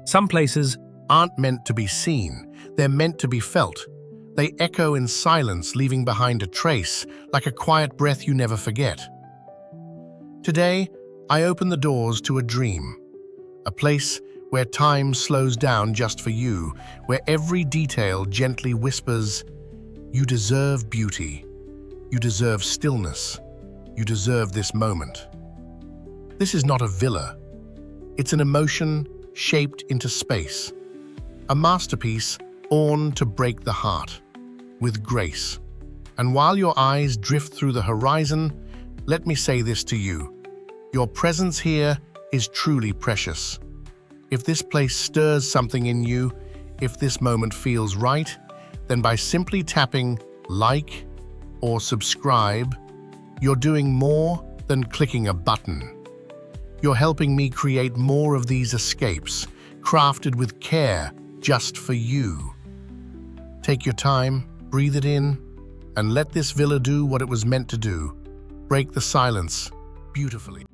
Some places aren't meant to be seen, they're meant to be felt. They echo in silence, leaving behind a trace, like a quiet breath you never forget. Today, I open the doors to a dream, a place where time slows down just for you, where every detail gently whispers, "You deserve beauty, you deserve stillness, you deserve this moment." This is not a villa. It's an emotion shaped into space, a masterpiece born to break the heart, with grace. And while your eyes drift through the horizon, let me say this to you. Your presence here is truly precious. If this place stirs something in you, if this moment feels right, then by simply tapping like or subscribe, you're doing more than clicking a button. You're helping me create more of these escapes, crafted with care just for you. Take your time, breathe it in, and let this villa do what it was meant to do. Break the silence beautifully.